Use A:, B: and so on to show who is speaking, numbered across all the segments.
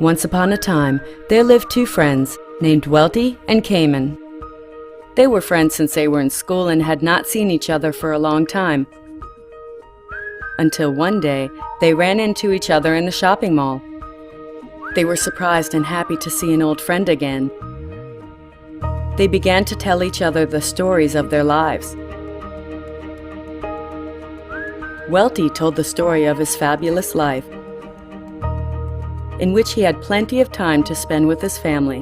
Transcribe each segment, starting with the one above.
A: Once upon a time, there lived two friends named Welty and Karmen. They were friends since they were in school and had not seen each other for a long time. Until one day, they ran into each other in a shopping mall. They were surprised and happy to see an old friend again. They began to tell each other the stories of their lives. Welty told the story of his fabulous life, in which he had plenty of time to spend with his family,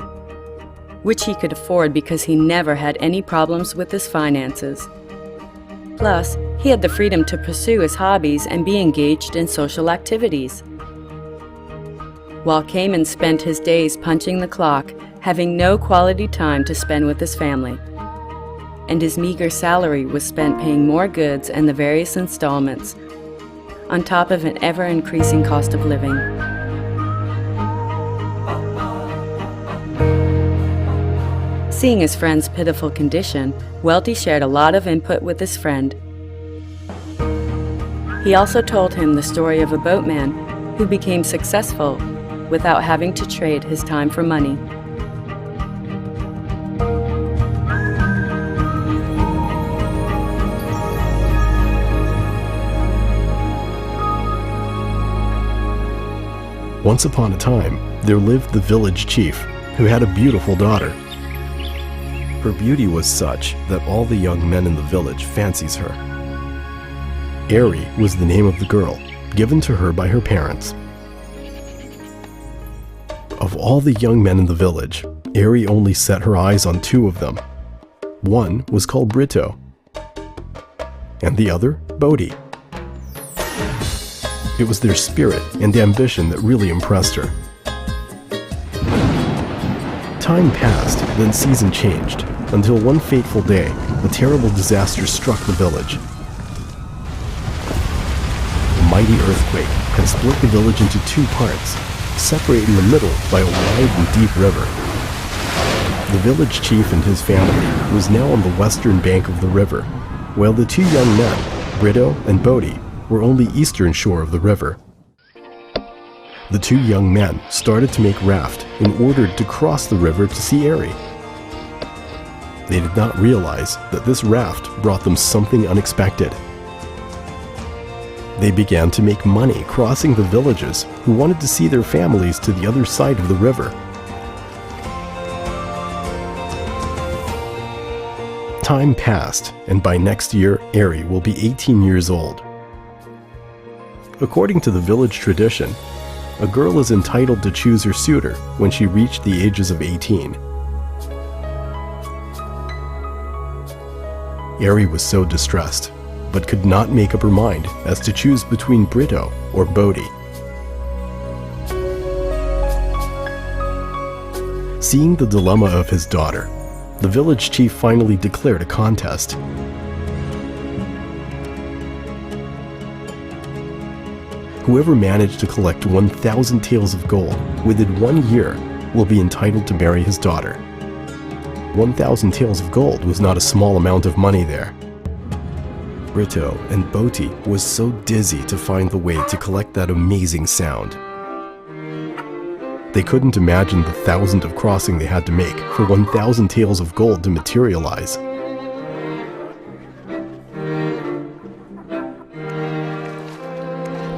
A: which he could afford because he never had any problems with his finances. Plus, he had the freedom to pursue his hobbies and be engaged in social activities. While Karmen spent his days punching the clock, having no quality time to spend with his family, and his meager salary was spent paying more goods and the various installments, on top of an ever-increasing cost of living. Seeing his friend's pitiful condition, Welty shared a lot of input with his friend. He also told him the story of a boatman who became successful without having to trade his time for money.
B: Once upon a time, there lived the village chief, who had a beautiful daughter. Her beauty was such that all the young men in the village fancies her. Ari was the name of the girl, given to her by her parents. Of all the young men in the village, Ari only set her eyes on two of them. One was called Brito, and the other, Bodhi. It was their spirit and ambition that really impressed her. Time passed, then season changed, until one fateful day, a terrible disaster struck the village. A mighty earthquake had split the village into two parts, separated in the middle by a wide and deep river. The village chief and his family was now on the western bank of the river, while the two young men, Brito and Bodhi, were on the eastern shore of the river. The two young men started to make raft in order to cross the river to see Ari. They did not realize that this raft brought them something unexpected. They began to make money crossing the villages who wanted to see their families to the other side of the river. Time passed, and by next year, Ari will be 18 years old. According to the village tradition, a girl is entitled to choose her suitor when she reached the ages of 18. Ari was so distressed, but could not make up her mind as to choose between Brito or Bodhi. Seeing the dilemma of his daughter, the village chief finally declared a contest. Whoever managed to collect 1,000 taels of gold within 1 year will be entitled to marry his daughter. 1,000 taels of gold was not a small amount of money there. Brito and Bodhi was so dizzy to find the way to collect that amazing sound. They couldn't imagine the thousands of crossing they had to make for 1,000 taels of gold to materialize.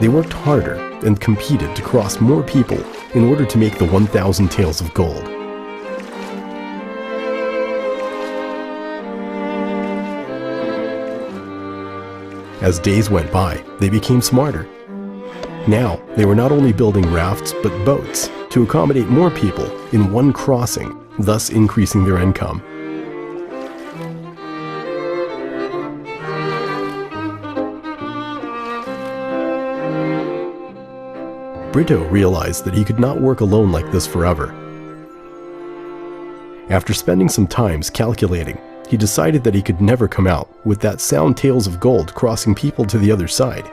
B: They worked harder and competed to cross more people in order to make the 1,000 taels of gold. As days went by, they became smarter. Now, they were not only building rafts but boats to accommodate more people in one crossing, thus increasing their income. Brito realized that he could not work alone like this forever. After spending some time calculating, he decided that he could never come out with that sound taels of gold crossing people to the other side.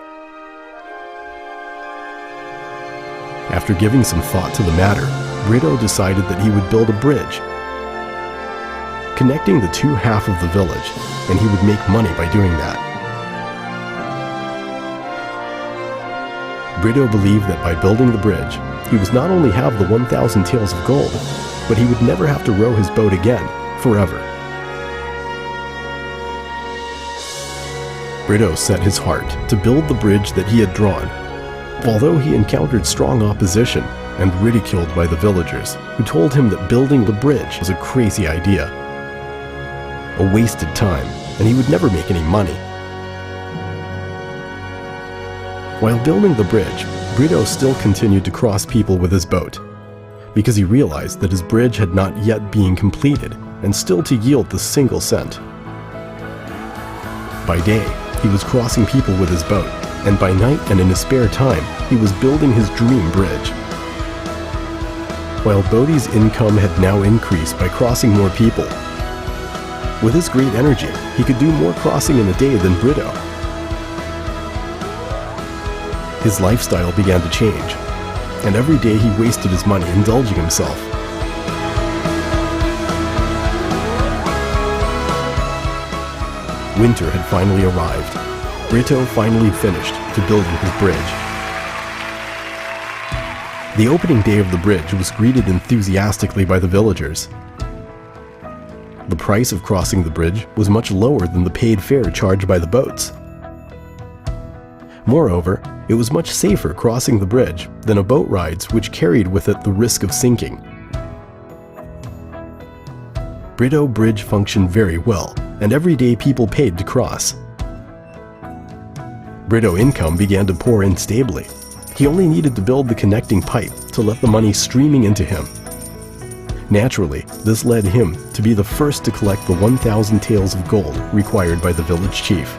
B: After giving some thought to the matter, Brito decided that he would build a bridge, connecting the two halves of the village, and he would make money by doing that. Brito believed that by building the bridge, he was not only have the 1,000 taels of gold, but he would never have to row his boat again, forever. Brito set his heart to build the bridge that he had drawn, although he encountered strong opposition and ridiculed by the villagers, who told him that building the bridge was a crazy idea, a wasted time, and he would never make any money. While building the bridge, Brito still continued to cross people with his boat, because he realized that his bridge had not yet been completed and still to yield the single cent. By day, he was crossing people with his boat, and by night and in his spare time, he was building his dream bridge. While Bodhi's income had now increased by crossing more people, with his great energy, he could do more crossing in a day than Brito. His lifestyle began to change, and every day he wasted his money indulging himself. Winter had finally arrived. Brito finally finished to building his bridge. The opening day of the bridge was greeted enthusiastically by the villagers. The price of crossing the bridge was much lower than the paid fare charged by the boats. Moreover, it was much safer crossing the bridge than a boat rides which carried with it the risk of sinking. Brito Bridge functioned very well, and every day people paid to cross. Brito income began to pour in stably. He only needed to build the connecting pipe to let the money streaming into him. Naturally, this led him to be the first to collect the 1,000 taels of gold required by the village chief.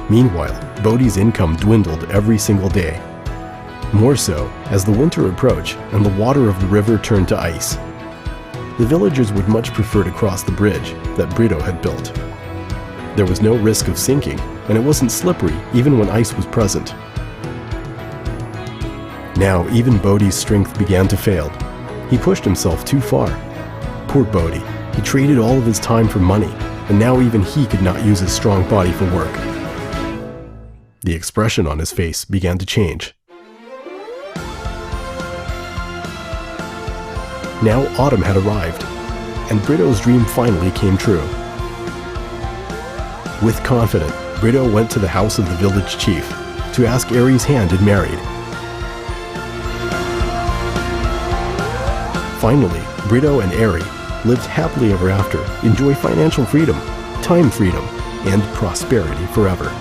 B: Meanwhile, Bodhi's income dwindled every single day. More so as the winter approached and the water of the river turned to ice. The villagers would much prefer to cross the bridge that Brito had built. There was no risk of sinking, and it wasn't slippery even when ice was present. Now even Bodhi's strength began to fail. He pushed himself too far. Poor Bodhi, he traded all of his time for money, and now even he could not use his strong body for work. The expression on his face began to change. Now autumn had arrived, and Brito's dream finally came true. With confidence, Brito went to the house of the village chief to ask Aries' hand in marriage. Finally, Brito and Aries lived happily ever after, enjoy financial freedom, time freedom, and prosperity forever.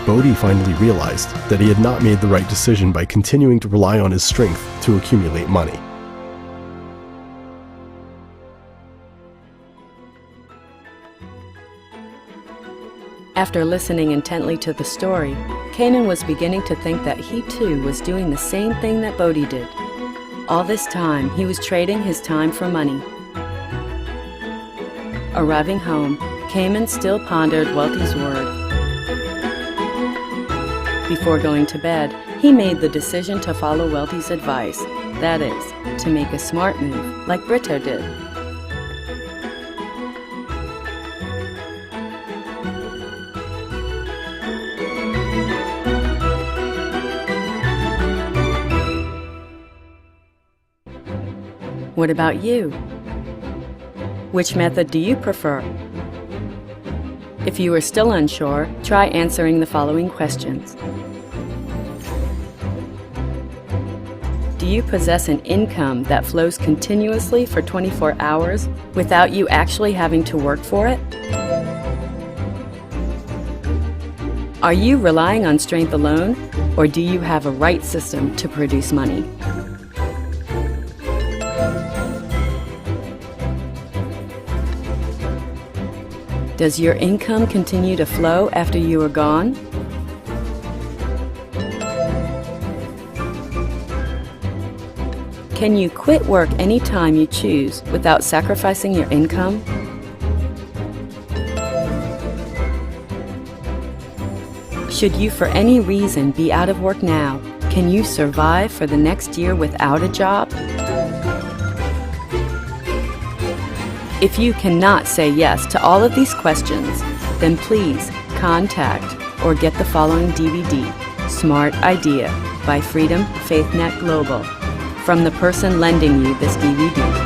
B: Bodhi finally realized that he had not made the right decision by continuing to rely on his strength to accumulate money.
A: After listening intently to the story, Karmen was beginning to think that he too was doing the same thing that Bodhi did. All this time, he was trading his time for money. Arriving home, Karmen still pondered Welty's word. Before going to bed, he made the decision to follow Welty's advice, that is, to make a smart move like Brito did. What about you? Which method do you prefer? If you are still unsure, try answering the following questions. Do you possess an income that flows continuously for 24 hours without you actually having to work for it? Are you relying on strength alone, or do you have a right system to produce money? Does your income continue to flow after you are gone? Can you quit work anytime you choose without sacrificing your income? Should you for any reason be out of work now, can you survive for the next year without a job? If you cannot say yes to all of these questions, then please contact or get the following DVD, Smart Idea by Freedom Faithnet Global, from the person lending you this DVD.